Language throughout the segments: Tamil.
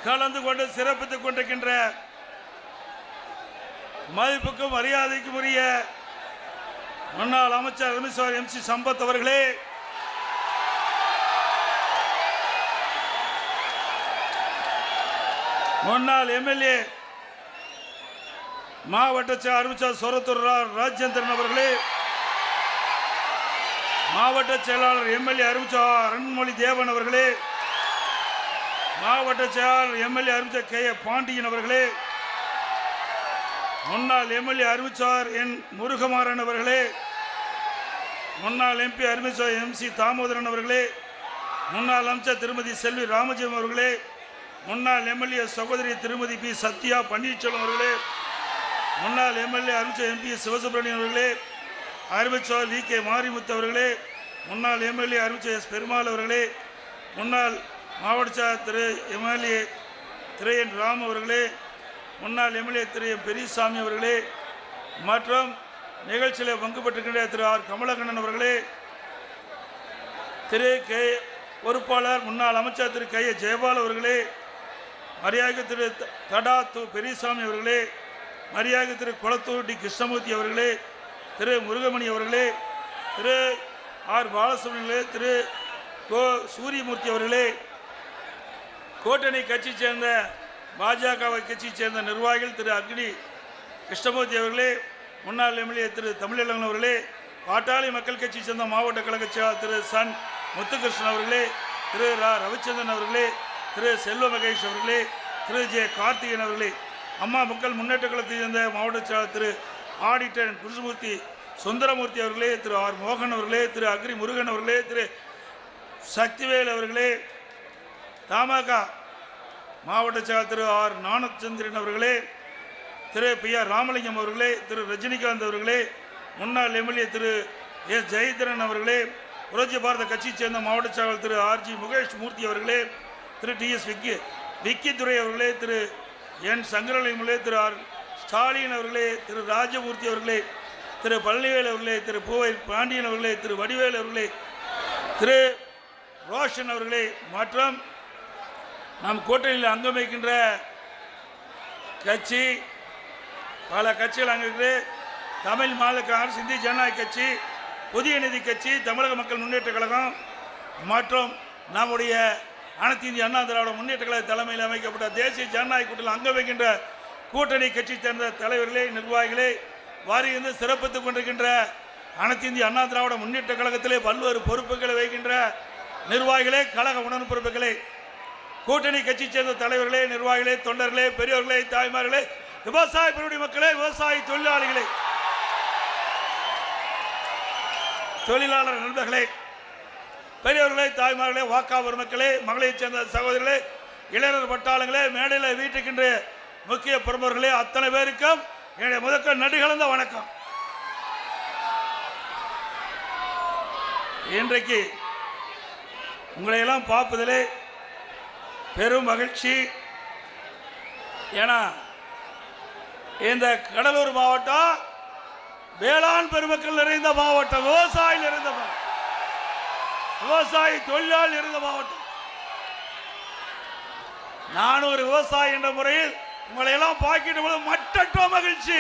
கலந்து கொண்டு சிறப்பித்துக் கொண்டிருக்கின்ற மதிப்புக்கும் மரியாதைக்கும் உரிய முன்னாள் அமைச்சர் அருமைசார் MC சம்பத் அவர்களே, முன்னாள் MLA மாவட்ட செயலாளர் அருமைசார் சொரத்தூர் ராஜேந்திரன் அவர்களே, மாவட்ட செயலாளர் MLA அருமைசார் அருண்மொழி தேவன் அவர்களே, மாவட்ட செயலாளர் MLA அருமைசார் KA பாண்டியன் அவர்களே, முன்னாள் MLA அருமைசார் N முருகமாறன் அவர்களே, முன்னாள் MP அருமைசார் MC தாமோதரன் அவர்களே, முன்னாள் அமைச்சர் திருமதி செல்வி ராமஜெயம் அவர்களே, முன்னாள் MLA சகோதரி திருமதி P சத்யா பன்னீர்செல்வம் அவர்களே, முன்னாள் MLA அருமைசார் MP சிவசுப்ரமணியன் அவர்களே, அருமைசார் VK மாரிமுத்து அவர்களே, முன்னாள் MLA அருமைசார் S பெருமாள் அவர்களே, முன்னாள் மாவட்ட செயலாளர் திரு MLA திரு N ராம் அவர்களே, முன்னாள் MLA திரு M பெரியசாமி அவர்களே, மற்றும் நிகழ்ச்சியில் பங்கு பெற்றிருக்கின்ற திரு R கமலக்கண்ணன் அவர்களே, திரு K பொறுப்பாளர் முன்னாள் அமைச்சர் திரு KA ஜெயபால் அவர்களே, மரியாதை திரு தடா து பெரியசாமி அவர்களே, மரியாதை திரு குளத்தூர் டி கிருஷ்ணமூர்த்தி அவர்களே, திரு முருகமணி அவர்களே, திரு R பாலசுப்ரமணியன், திரு கோ சூரியமூர்த்தி அவர்களே, கூட்டணி கட்சி சேர்ந்த பாஜக கட்சியை சேர்ந்த நிர்வாகிகள் திரு அக்னி கிருஷ்ணமூர்த்தி அவர்களே, முன்னாள் MLA திரு தமிழழகன் அவர்களே, பாட்டாளி மக்கள் கட்சி சேர்ந்த மாவட்ட கழக செயலாளர் திரு சன் முத்துகிருஷ்ணன் அவர்களே, திரு ரவிச்சந்திரன் அவர்களே, திரு செல்வ மகேஷ் அவர்களே, திரு J கார்த்திகேயன் அவர்களே, அம்மா மக்கள் முன்னேற்ற கழகத்தை சேர்ந்த மாவட்ட செயலாளர் திரு ஆடிட்டர் கிருஷ்ணமூர்த்தி சுந்தரமூர்த்தி அவர்களே, திரு R மோகன் அவர்களே, திரு அக்ரி முருகன் அவர்களே, திரு சக்திவேல் அவர்களே, தமாக மாவட்ட செயலாளர் திரு R ஞானச்சந்திரன் அவர்களே, திரு PR ராமலிங்கம் அவர்களே, திரு ரஜினிகாந்த் அவர்களே, முன்னாள் MLA திரு S ஜெயந்திரன் அவர்களே, புரட்சி பாரத கட்சியை சேர்ந்த மாவட்ட செயலாளர் திரு RG முகேஷ் மூர்த்தி அவர்களே, திரு TS விக்கித்துறை அவர்களே, திரு N சங்கரலிங்கம் அவர்களே, திரு R ஸ்டாலின் அவர்களே, திரு ராஜமூர்த்தி அவர்களே, திரு பழனிவேல் அவர்களே, திரு பூவை பாண்டியன் அவர்களே, திரு வடிவேல் அவர்களே, திரு ரோஷன் அவர்களே, மற்றும் நம் கூட்டணியில் அங்கம் வைக்கின்ற கட்சி பல கட்சிகள் அங்கே இருக்குது. தமிழ் மாநில காங்கிரஸ், இந்திய ஜனநாயக கட்சி, புதிய நீதி கட்சி, தமிழக மக்கள் முன்னேற்ற கழகம் மற்றும் நம்முடைய அனைத்து இந்திய அண்ணா திராவிட முன்னேற்ற கழக தலைமையில் அமைக்கப்பட்ட தேசிய ஜனநாயக கூட்டணியில் அங்கம் வைக்கின்ற கூட்டணி கட்சி சேர்ந்த தலைவர்களே, நிர்வாகிகளே, வாரியிருந்து சிறப்பித்துக் கொண்டிருக்கின்ற அனைத்து இந்திய அண்ணா திராவிட முன்னேற்ற கழகத்திலே பல்வேறு பொறுப்புகளை வைக்கின்ற நிர்வாகிகளே, கழக உடன்பிறப்புகளே, கூட்டணி கட்சி சேர்ந்த தலைவர்களே, நிர்வாகிகளே, தொண்டர்களே, பெரியவர்களே, தாய்மார்களே, விவசாய பெருடி மக்களே, விவசாய தொழிலாளிகளே, தொழிலாளர் நண்பர்களே, பெரியவர்களே, தாய்மார்களே, வாக்காளர் மக்களே, மகளைச் சேர்ந்த சகோதரர்களே, இளைஞர் பட்டாளங்களே, மேடையில் வீட்டுக்கின்ற முக்கிய பிரமுகர்களே, அத்தனை பேருக்கும் என்னுடைய முதற்க நன்றி கலந்த வணக்கம். இன்றைக்கு உங்களையெல்லாம் பார்ப்பதிலே பெரும் மகிழ்ச்சி. ஏன்னா இந்த கடலூர் மாவட்டம் வேளாண் பெருமக்கள் நிறைந்த மாவட்டம், விவசாயி நிறைந்த மாவட்டம், விவசாயி தொழிலாளி நிறைந்த மாவட்டம். நான் ஒரு விவசாயி என்ற முறையில் உங்களை எல்லாம் பார்க்கின்ற போது மட்டற்ற மகிழ்ச்சி,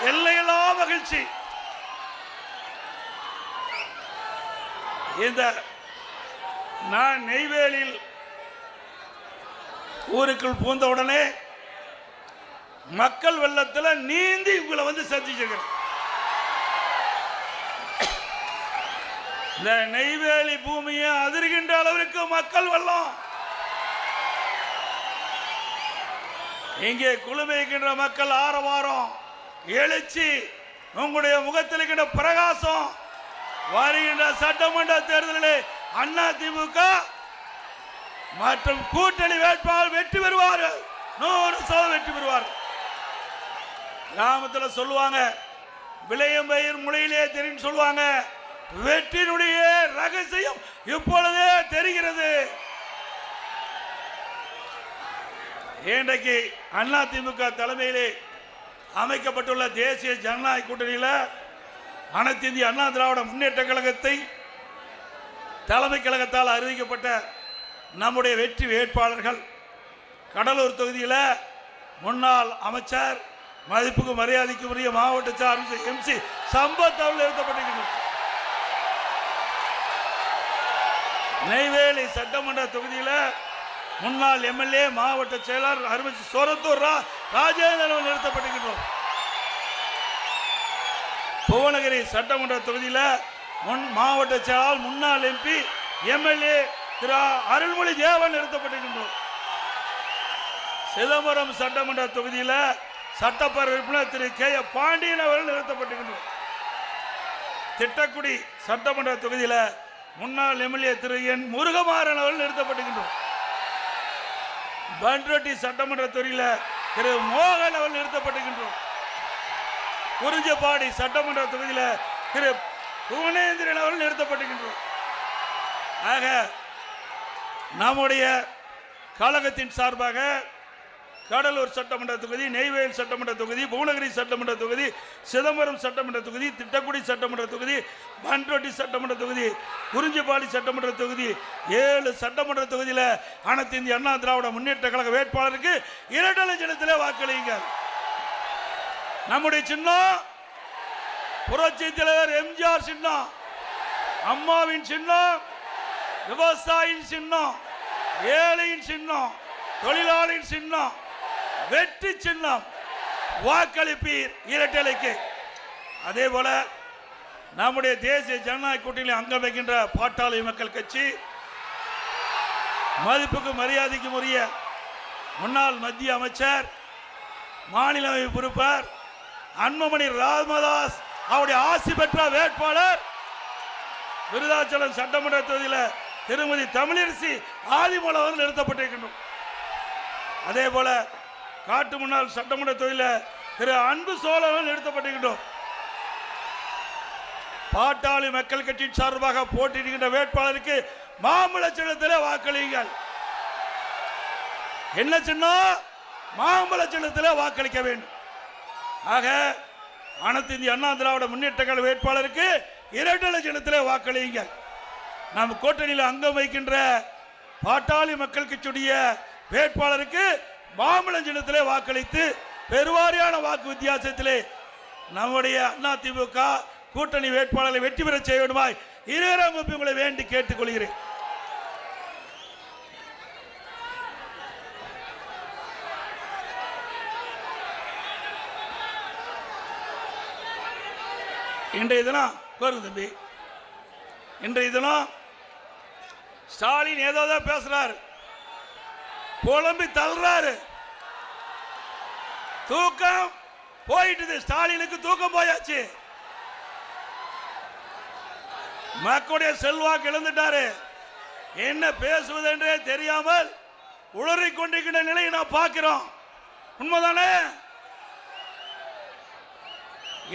எல்லையில்லா மகிழ்ச்சி. இந்த நான் நெய்வேலியில் ஊருக்குள் பூந்த உடனே மக்கள் வெள்ளத்தில் நீந்தி உங்களை வந்து சந்திச்சிருக்கிறேன். இந்த நெய்வேலி பூமியை அதிர்கின்ற அளவிற்கு மக்கள் வெள்ளம். இங்கே குழுமைக்கின்ற மக்கள் ஆரவாரம், எழுச்சி, உங்களுடைய முகத்தில் இருக்கின்ற பிரகாசம். வருகின்ற சட்டமன்ற தேர்தலிலே அதிமுக மற்றும் கூட்டணி வேட்பாளர் வெற்றி பெறுவார்கள், 100% வெற்றி பெறுவார்கள். கிராமத்தில் சொல்லுவாங்க, விளையும் பயிர் முளையிலே தெரியும் சொல்லுவாங்க. வெற்றியினுடைய ரகசியம் இப்பொழுதே தெரிகிறது. இன்றைக்கு அதிமுக தலைமையிலே அமைக்கப்பட்டுள்ள தேசிய ஜனநாயக கூட்டணியில் அனைத்து இந்திய அண்ணா திராவிட முன்னேற்ற கழகத்தை தலைமை கழகத்தால் அறிவிக்கப்பட்ட நம்முடைய வெற்றி வேட்பாளர்கள் கடலூர் தொகுதியில் முன்னாள் அமைச்சர் மதிப்புக்கு மரியாதைக்கு உரிய மாவட்ட சார்பு MC சம்பத் அவர்கள் நிறுத்தப்பட்டிருக்கிறார். நெய்வேலி சட்டமன்ற தொகுதியில் முன்னாள் MLA மாவட்ட செயலாளர் அருமை சோரத்தூர் ராஜேந்திரன் நிறுத்தப்பட்டிருக்கிறோம். புவனகிரி சட்டமன்ற தொகுதியில் மாவட்ட செயலாளர் முன்னாள் MP MLA திரு அருள்மொழி தேவன் நிறுத்தப்பட்டிருக்கின்றோம். சிதம்பரம் சட்டமன்ற தொகுதியில் சட்டப்பேரவை உறுப்பினர் திரு K. பாண்டியன் அவர்கள் நிறுத்தப்பட்டிருக்கின்றோம். திட்டக்குடி சட்டமன்ற தொகுதியில் முன்னாள் MLA திரு N. முருகமாறன் அவர்கள் நிறுத்தப்பட்டிருக்கின்றோம். பன்ருட்டி சட்டமன்ற தொகுதியில் திரு மோகன் அவர்கள் நிறுத்தப்பட்டிருக்கின்றோம். குறிஞ்சிப்பாடி சட்டமன்ற தொகுதியில் திரு புவனேந்திரன் அவர்கள் நிறுத்தப்பட்டிருக்கின்றோம். ஆக நம்முடைய கழகத்தின் சார்பாக கடலூர் சட்டமன்ற தொகுதி, நெய்வேலி சட்டமன்ற தொகுதி, புவனகிரி சட்டமன்ற தொகுதி, சிதம்பரம் சட்டமன்ற தொகுதி, திட்டக்குடி சட்டமன்ற தொகுதி, பன்ருட்டி சட்டமன்ற தொகுதி, குறிஞ்சிப்பாடி சட்டமன்ற தொகுதி 7 சட்டமன்ற தொகுதியில் அனைத்து இந்திய அண்ணா திராவிட முன்னேற்ற கழக வேட்பாளருக்கு இரட்டை சின்னத்திலே வாக்களியுங்கள். நம்முடைய சின்னம் புரட்சி தலைவர் எம்ஜிஆர் சின்னம், அம்மாவின் சின்னம், விவசாயியின் சின்னம், ஏழையின் சின்னம், தொழிலாளியின் சின்னம், வெற்றி சின்னம். வாக்களிப்பீர் இரட்டலைக்கு. அதே போல நம்முடைய தேசிய ஜனநாயக கூட்டணியில் அங்கம் வைக்கின்ற பாட்டாளி மக்கள் கட்சி மதிப்புக்கு மரியாதைக்கும் உரிய முன்னாள் மத்திய அமைச்சர் மாநிலங்களவை பொறுப்பாளர் அன்புமணி ராமதாஸ் அவருடைய ஆசி பெற்ற வேட்பாளர் விருதாச்சலம் சட்டமன்ற தொகுதியில் திருமதி தமிழரசி ஆதிமூலம் நிறுத்தப்பட்டிருக்கின்றோம். அதே போல காட்டு முன்னாள் சட்டமன்ற தொகுதியில் திரு அன்பு சோழன் நிறுத்தப்பட்டிருக்கின்றோம். பாட்டாளி மக்கள் கட்சியின் சார்பாக போட்டியிடுகின்ற வேட்பாளருக்கு மாம்பழ சின்னத்திலே வாக்களியுங்கள். என்ன சின்னம்? மாம்பழ சின்னத்திலே வாக்களிக்க வேண்டும். ஆக அனைத்து இந்திய அண்ணா திராவிட முன்னேற்ற கழக வேட்பாளருக்கு இரட்டை சின்னத்திலே வாக்களியுங்கள். நாம் கூட்டணியில் அங்கம் வைக்கின்ற பாட்டாளி மக்கள் கட்சியுடைய வேட்பாளருக்கு மாம்பழ சின்னத்திலே வாக்களித்து பெருவாரியான வாக்கு வித்தியாசத்திலே நம்முடைய அதிமுக கூட்டணி வேட்பாளர்களை வெற்றி பெற செய்ய வேண்டுமாய் இருவரும் உங்களை வேண்டி கேட்டுக் கொள்கிறேன். இன்றைய தினம் கோருங்க தம்பி, இன்றைய தினம் ஸ்டாலின் ஏதோ பேசுறாரு, புலம்பி தள்ளுறாரு. தூக்கம் போயிட்டு, ஸ்டாலினுக்கு தூக்கம் போயாச்சு. மக்களுடைய செல்வாக்கு இழந்துட்டாரு. என்ன பேசுவது என்றே தெரியாமல் உளறிக் கொண்டிருக்கின்ற நிலையை நாம் பார்க்கிறோம். உண்மைதானே?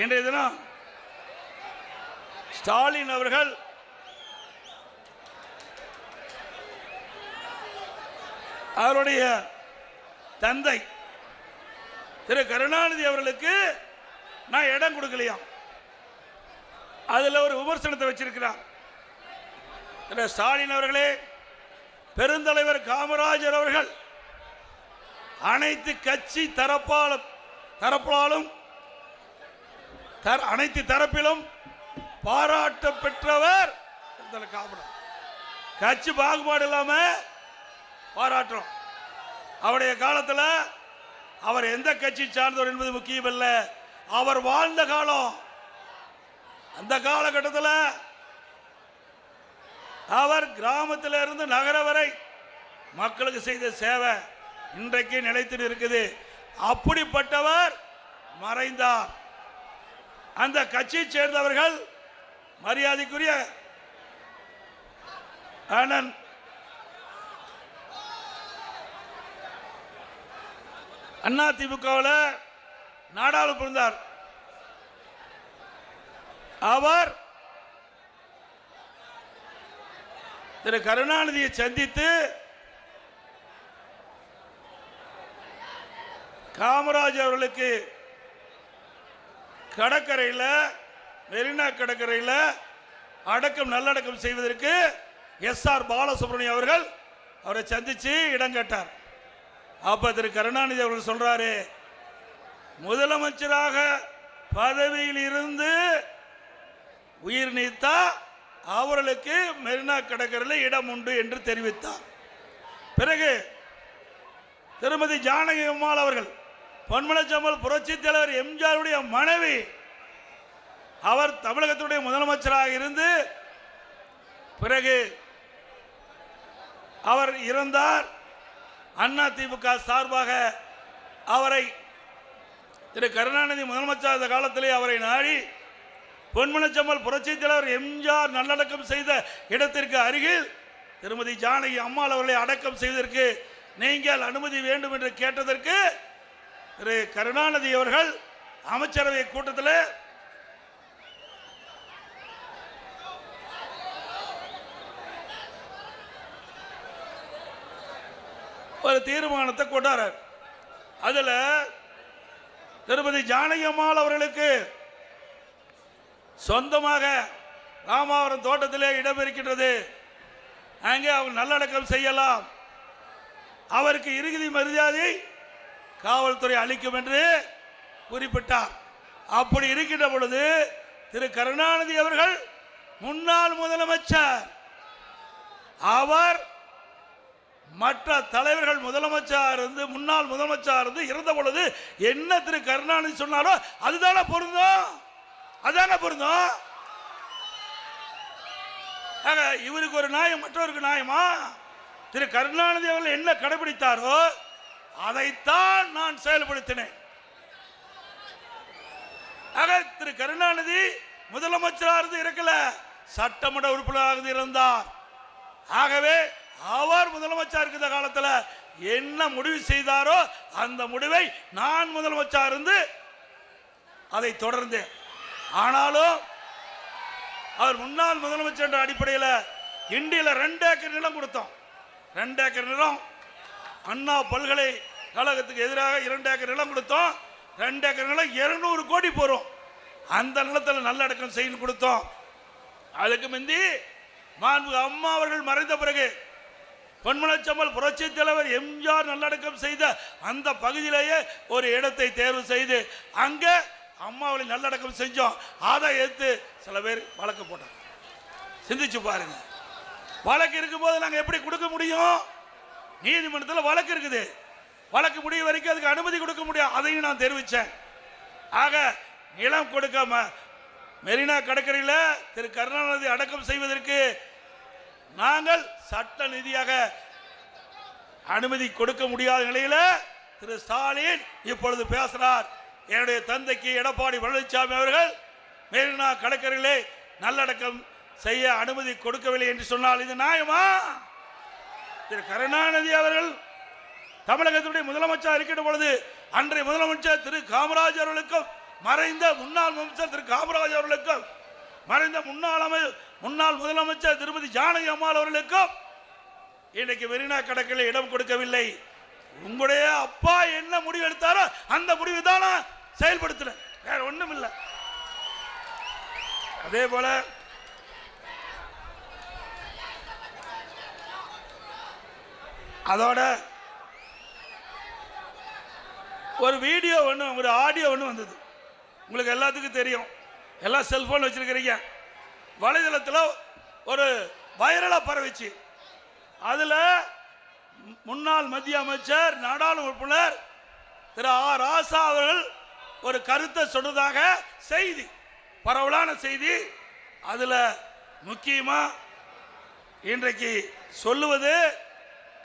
இன்றைய தினம் ஸ்டாலின் அவர்கள் அவருடைய தந்தை திரு கருணாநிதி அவர்களுக்கு நான் இடம் கொடுக்கலையா, அதுல ஒரு விமர்சனத்தை வச்சிருக்கிறார். ஸ்டாலின் அவர்களே, பெருந்தலைவர் காமராஜர் அவர்கள் அனைத்து கட்சி தரப்பாலும் அனைத்து தரப்பிலும் பாராட்ட பெற்றவர் காமராஜர். கட்சி பாகுபாடு இல்லாம பாராட்டுறோம். அவருடைய காலத்தில் அவர் எந்த கட்சி சார்ந்தவர் என்பது முக்கியம் அல்ல, அவர் வாழ்ந்த காலம். அந்த காலகட்டத்தில் அவர் கிராமத்தில் இருந்து நகர வரை மக்களுக்கு செய்த சேவை இன்றைக்கு நிலைத்து இருக்குது. அப்படிப்பட்டவர் மறைந்தார். அந்த கட்சியை சேர்ந்தவர்கள் மரியாதைக்குரிய அண்ணன் அதிமுகவில் நாடாளுமன்ற இருந்தார். அவர் திரு கருணாநிதியை சந்தித்து காமராஜ் அவர்களுக்கு கடற்கரையில், மெரினா கடற்கரையில் நல்லடக்கம் செய்வதற்கு SR பாலசுப்ரமணியம் அவர்கள் அவரை சந்திச்சு இடம் கேட்டார். அப்ப திரு கருணாநிதி அவர்கள் சொல்றாரு, முதலமைச்சராக பதவியில் இருந்து உயிர் நீத்தா அவர்களுக்கு மெரினா கடற்கரையில் இடம் உண்டு என்று தெரிவித்தார். பிறகு திருமதி ஜானகி அம்மாள் அவர்கள் பொன்மனச்செம்மல் புரட்சி தலைவர் எம்ஜிஆருடைய மனைவி, அவர் தமிழகத்துடைய முதலமைச்சராக இருந்து பிறகு அவர் இறந்தார். அதிமுக சார்பாக அவரை திரு கருணாநிதி முதலமைச்சர் காலத்திலே அவரை நாடி பொன்மனச்செம்மல் புரட்சி தலைவர் எம்ஜிஆர் நல்லடக்கம் செய்த இடத்திற்கு அருகில் திருமதி ஜானகி அம்மாள் அவர்களை அடக்கம் செய்வதற்கு நீங்கள் அனுமதி வேண்டும் என்று கேட்டதற்கு திரு கருணாநிதி அவர்கள் அமைச்சரவை கூட்டத்தில் ஒரு தீர்மானத்தை கொண்டார். அதுல திருமதி ஜானகி அம்மாள் அவர்களுக்கு சொந்தமாக ராமாவரம் தோட்டத்திலே இடம் இருக்கின்றது, அங்கே அவர் நல்லடக்கம் செய்யலாம், அவருக்கு இறுதி மரியாதை காவல்துறை அளிக்கும் என்று குறிப்பிட்டார். அப்படி இருக்கின்ற பொழுது திரு கருணாநிதி அவர்கள் முன்னாள் முதலமைச்சர், அவர் மற்ற தலைவர்கள் முதலமைச்சர் இருந்து முன்னாள் முதலமைச்சர் இருந்து இருந்த பொழுது என்ன திரு கருணாநிதி சொன்னாரோ அதுதானே பொருந்தும், அதானே பொருந்தும். இவருக்கு ஒரு நியாயம் மற்றவருக்கு நியாயமா? திரு கருணாநிதி அவர்கள் என்ன கடைபிடித்தாரோ அதைத்தான் நான் செயல்படுத்தினேன். திரு கருணாநிதி முதலமைச்சராக இருந்து இருக்கல, சட்டமன்ற உறுப்பினராக இருந்தார். ஆகவே அவர் முதலமைச்சர் இருக்கிற காலத்தில் என்ன முடிவு செய்தாரோ அந்த முடிவை நான் முதலமைச்சர் இருந்து அதை தொடர்ந்தேன். ஆனாலும் அவர் முன்னாள் முதலமைச்சர் என்ற அடிப்படையில் இந்தியில 2 ஏக்கர் நிலம் கொடுத்தோம். 2 ஏக்கர் நிலம் அண்ணா பல்கலைக்கழகத்துக்கு எதிராக 2 ஏக்கர் நிலம் கொடுத்தோம். 2 ஏக்கர் நிலம் 200 கோடி போறோம். அந்த நிலத்தில் நல்லடக்கம் செய்து கொடுத்தோம். அதுக்கு முந்தி மாண்புமிகு அம்மா அவர்கள் மறைந்த பிறகு பொன்மனச்செம்மல் புரட்சி தலைவர் எம்ஜிஆர் நல்லடக்கம் செய்த அந்த பகுதியிலேயே ஒரு இடத்தை தேர்வு செய்து அங்கே அம்மாவை நல்லடக்கம் செஞ்சோம். அதை எடுத்து சில பேர் வழக்கு போட்டாங்க. சிந்திச்சு பாருங்க, வழக்கு இருக்கும்போது நாங்கள் எப்படி கொடுக்க முடியும்? நீதிமன்றத்தில் வழக்கு இருக்குது, வழக்கு முடிய வரைக்கும் அதுக்கு அனுமதி கொடுக்க முடியும். அதையும் நான் தெரிவித்தேன். ஆக நிலம் கொடுக்காம மெரினா கடற்கரையில் திரு கருணாநிதி அடக்கம் செய்வதற்கு நாங்கள் சட்ட ரீதியாக அனுமதி கொடுக்க முடியாத நிலையில் திரு ஸ்டாலின் இப்பொழுது பேசுகிறார். என்னுடைய தந்தைக்கு எடப்பாடி பழனிசாமி அவர்கள் மெரினா கடற்கரையிலே நல்லடக்கம் செய்ய அனுமதி கொடுக்கவில்லை என்று சொன்னால் இது நியாயமா? திரு கருணாநிதி அவர்கள் தமிழகத்துடைய முதலமைச்சர் இருக்கின்ற பொழுது அன்றைய முதலமைச்சர் திரு காமராஜ் அவர்களுக்கும் மறைந்த முன்னாள் முதலமைச்சர் திரு காமராஜ் அவர்களுக்கும் மறைந்த முன்னாள் முதலமைச்சர் திருமதி ஜானகி அம்மாள் அவர்களுக்கும் இன்னைக்கு மெரினா கடற்கரையில் இடம் கொடுக்கவில்லை. உங்களுடைய அப்பா என்ன முடிவு எடுத்தாரோ அந்த முடிவு தான் செயல்படுத்தல, வேற ஒண்ணும் இல்லை. அதே போல அதோட ஒரு வீடியோ ஒன்று ஒரு ஆடியோ ஒன்று வந்தது. உங்களுக்கு எல்லாத்துக்கும் தெரியும், எல்லாம் செல்போன் வச்சிருக்கிறீங்க. வலைதளத்தில் ஒரு வைரலா பரவிச்சு. அதுல முன்னாள் மத்திய அமைச்சர் நாடாளுமன்ற உறுப்பினர் திரு ஆர் ராசா அவர்கள் ஒரு கருத்தை சொன்னதாக செய்தி, பரவலான செய்தி. அதுல முக்கியமா இன்றைக்கு சொல்லுவது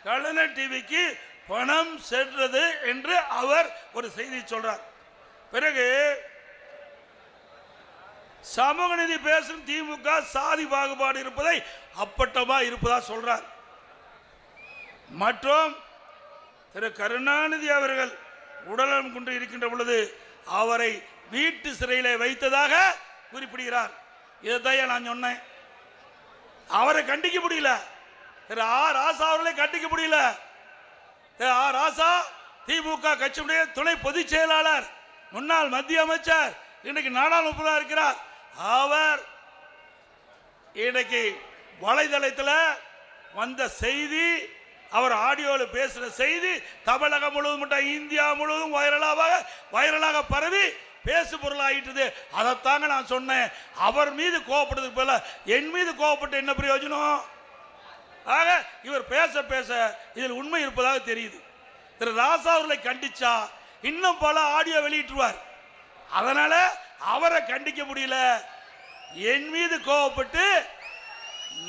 கலைஞர் டிவிக்கு பணம் சென்றது என்று அவர் ஒரு செய்தி சொல்றார். பிறகு சமூக நீதி பேசும் திமுக சாதி பாகுபாடு இருப்பதை அப்பட்டமா இருப்பதா சொல்றார். மற்றும் திரு கருணாநிதி அவர்கள் உடல்நலம் கொண்டு இருக்கின்ற பொழுது அவரை வீட்டு சிறையில் வைத்ததாக குறிப்பிடுகிறார். இதைத்தான் நான் சொன்னேன். அவரை கண்டிக்க முடியல, திரு ஆர் ராசா அவர்களை கண்டிக்க முடியல. திரு ஆர் ராசா திமுக கட்சியுடைய துணை பொதுச் செயலாளர், முன்னாள் மத்திய அமைச்சர், இன்னைக்கு நாடாளுமன்ற இருக்கிறார். அவர் இன்னைக்கு வலைதளத்தில் வந்த செய்தி அவர் ஆடியோவில் பேசுகிற செய்தி தமிழகம் முழுவதும் இந்தியா முழுவதும் வைரலாக பரவி பேசு பொருள் ஆயிட்டுது. அதைத்தாங்க நான் சொன்னேன். அவர் மீது கோவப்படுறதுக்கு போல என் மீது கோவப்பட்டு என்ன பிரயோஜனம்? ஆக இவர் பேச பேச இதில் உண்மை இருப்பதாக தெரியுது. திரு ராசா அவர்களை கண்டிச்சா இன்னும் பல ஆடியோ வெளியிட்டுருவார். அதனால அவரை கண்டிக்க முடியல. என் மீது கோவப்பட்டு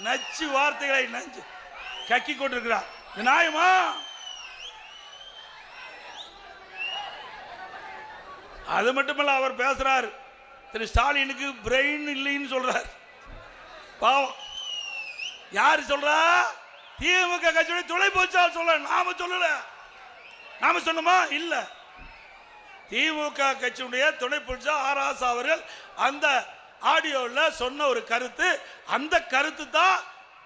நச்சு வார்த்தைகளை நஞ்சு கக்கி கொண்டிருக்கிறார். நியாயமா? அது மட்டுமல்ல, அவர் பேசுறார் திரு ஸ்டாலினுக்கு பிரெயின் இல்லைன்னு சொல்றார். பாவம். யாரு சொல்றா? திமுக கட்சியுடைய துணை பொதுச்செயலாளர் சொல்ல. நாம சொல்லல. நாம சொன்னோமா? இல்ல. திமுக கட்சியுடைய துணை பொதுச்செயலாளர் ஆர் ராசா அவர்கள் அந்த ஆடியோவில் சொன்ன ஒரு கருத்து, அந்த கருத்து தான்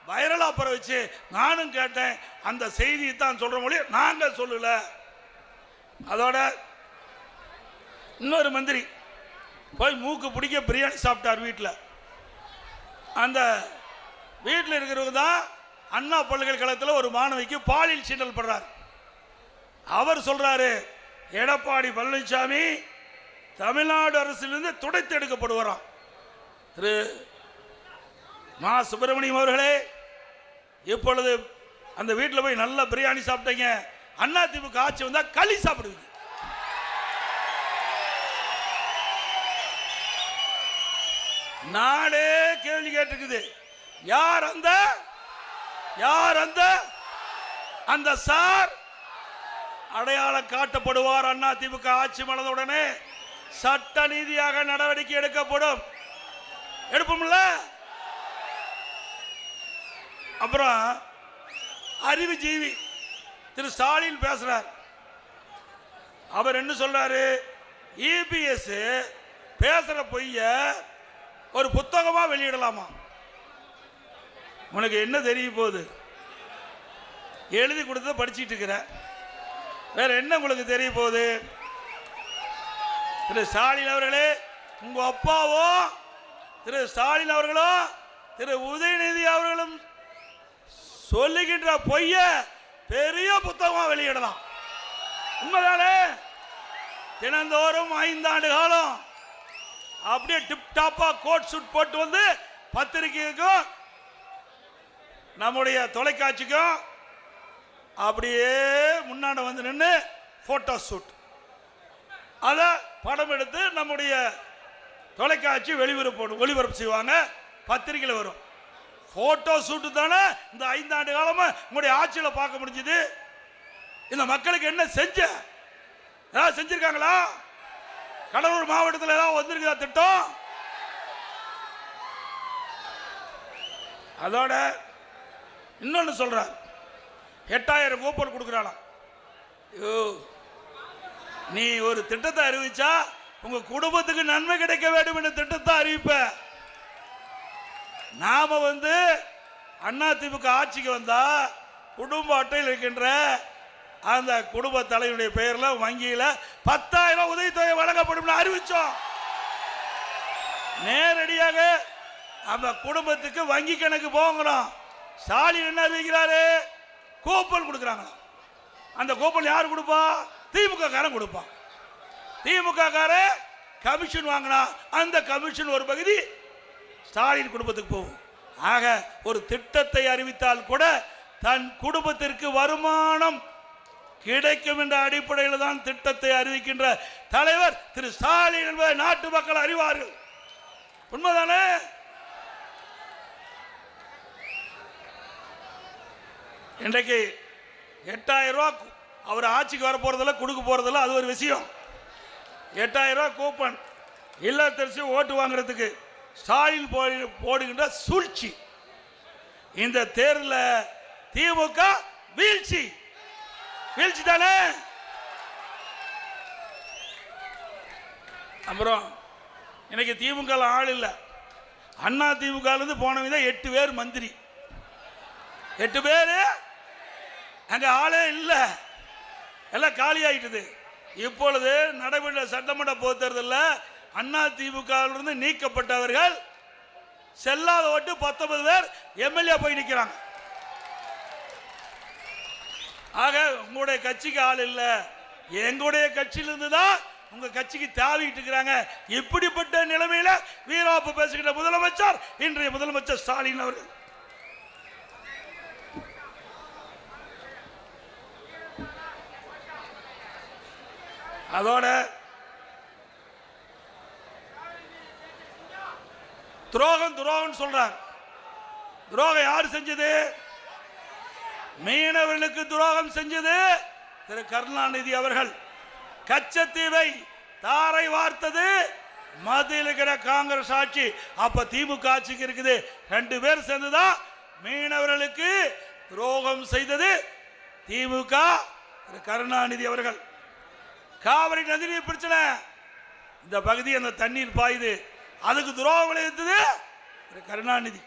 வைரலா பரவச்சு. நானும் கேட்டேன். அந்த செய்தியை தான் சொல்ற மொழி நாங்க சொல்லல. அதோட இன்னொரு மந்திரி போய் மூக்கு பிடிக்க பிரியாணி சாப்பிட்டார் வீட்டில். அந்த வீட்டில் இருக்கிறவங்க தான் அண்ணா பல்கலைக்கழகத்தில் ஒரு மாணவிக்கு பாலியல் சீண்டல் படுறார். அவர் சொல்றாரு, எடப்பாடி பழனிசாமி தமிழ்நாடு அரசிலிருந்து துடைத்து எடுக்கப்படுவாராம். திரு மா சுப்பிரமணியம் அவர்களே, இப்பொழுது அந்த வீட்டில் போய் நல்ல பிரியாணி சாப்பிட்டீங்க. அண்ணா திமுக ஆட்சி வந்தா களி சாப்பிடுவீங்க. நாடே கேள்வி கேட்டிருக்குது. யார் அந்த அந்த சார் அடையாளம் காட்டப்படுவார். அண்ணா திமுக ஆட்சி மலர்ந்தவுடனே சட்ட நீதியாக நடவடிக்கை எடுக்கப்படும். எடுப்போம்ல. அப்புறம் அறிவுஜீவி திரு ஸ்டாலின் பேசுறார். அவர் என்ன சொல்றாரு? இபிஎஸ் பேசுற பொய்ய ஒரு புத்தகமா வெளியிடலாமா? உனக்கு என்ன தெரிய போகுது? எழுதி கொடுத்த படிச்சுட்டு இருக்கிற, வேற என்ன உங்களுக்கு தெரிய போகுது? திரு ஸ்டாலின் அவர்களே, உங்க அப்பாவோ திரு ஸ்டாலின் அவர்களும் திரு உதயநிதி அவர்களும் சொல்லுகின்ற பொய்ய பெரிய புத்தகமா வெளியிடலாம். உண்மைதானே? தினந்தோறும் 5 ஆண்டு காலம் அப்படியே டிப் டாப்பா கோட் சூட் போட்டு வந்து பத்திரிகைக்கும் நம்முடைய தொலைக்காட்சிக்கும் அப்படியே முன்னாடி வந்து நின்று போட்டோ ஷூட், அதை படம் எடுத்து நம்முடைய தொலைக்காட்சி ஒளிபரப்பு செய்வாங்க, பத்திரிகையில் வரும். போட்டோ ஷூட்டு தானே இந்த 5 ஆண்டு காலமா உங்களுடைய ஆட்சியில் பார்க்க முடிஞ்சது. இந்த மக்களுக்கு என்ன ஏதாவது செஞ்சிருக்காங்களா? கடலூர் மாவட்டத்தில் ஏதாவது வந்திருக்குதா திட்டம்? அதோட இன்னொன்னு சொல்றார், 8000 கூப்பன் கொடுக்குறாளாம். நீ ஒரு திட்டத்தை அறிவிச்சா உங்க குடும்பத்துக்கு நன்மை கிடைக்க வேண்டும் என்ற திட்டத்தை அறிவிப்ப. நாம அண்ணா திமுக ஆட்சிக்கு வந்தா குடும்ப அட்டையில் இருக்கின்ற அந்த குடும்ப தலைவருடைய பெயர்ல வங்கியில 10,000 உதவித்தொகை வழங்கப்படும் அறிவிச்சோம். நேரடியாக அந்த குடும்பத்துக்கு வங்கி கணக்கு போங்கணும். ஸ்டாலின் என்ன அறிவிக்கிறாரு? கூப்பன் கொடுக்குறாங்க. அந்த கூப்பன் யார் கொடுப்பா? திமுக காரன் கொடுப்பான். திமுக காரன் கமிஷன் வாங்கினா அந்த கமிஷன் ஒரு பகுதி ஸ்டாலின் குடும்பத்துக்கு போகும். ஆக ஒரு திட்டத்தை அறிவித்தால் கூட தன் குடும்பத்திற்கு வருமானம் கிடைக்கும் என்ற அடிப்படையில் தான் திட்டத்தை அறிவிக்கின்ற தலைவர் திரு ஸ்டாலின் என்பதை நாட்டு மக்கள் அறிவார்கள். உண்மைதானே? இன்றைக்கு 8000 ரூபாய் அவர் ஆட்சிக்கு வர போறதில்ல, கொடுக்க போறதில்ல, அது ஒரு விஷயம். 8000 ரூபாய் கூப்பன் இல்லத்தரசி ஓட்டு வாங்குறதுக்கு ஸ்டாலின் போடுகின்ற சூழ்ச்சி. இந்த தேர்தலில் திமுக வீழ்ச்சி தானே. அப்புறம் இன்னைக்கு திமுக ஆள் இல்லை. அண்ணா திமுக போனவங்க 8 பேர் மந்திரி. 8 பேர் அங்க ஆளே இல்லை, எல்லாம் காலி ஆயிட்டது. இப்பொழுது நடைபெற்ற சட்டமன்ற பொதுத் தேர்தலில் அண்ணா திமுக நீக்கப்பட்டவர்கள் செல்லாத ஓட்டு 19 பேர் எம்எல்ஏ போய் நிற்கிறாங்க. ஆக உங்களுடைய கட்சிக்கு ஆள் இல்லை, எங்களுடைய கட்சியிலிருந்து தான் உங்க கட்சிக்கு தாவிட்டு இருக்கிறாங்க. இப்படிப்பட்ட நிலைமையில வீராப்பு பேசுகிற முதலமைச்சர் இன்றைய முதலமைச்சர் ஸ்டாலின் அவர்கள். அதோட துரோகம் சொல்றாங்க. துரோகம் யார் செஞ்சது? மீனவர்களுக்கு துரோகம் செஞ்சது திரு கருணாநிதி அவர்கள். கச்சத்தீவை தாரை வார்த்தது மத்தியில் இருக்கிற காங்கிரஸ் ஆட்சி. அப்ப திமுக ஆட்சிக்கு இருக்குது. 2 பேர் சேர்ந்துதான் மீனவர்களுக்கு துரோகம் செய்தது திமுக திரு கருணாநிதி அவர்கள். காவிரி நதிநீர் பிரச்சனை, இந்த பகுதி அந்த தண்ணீர் பாயுது, அதுக்கு துரோகம் விளைவித்தது திரு கருணாநிதி.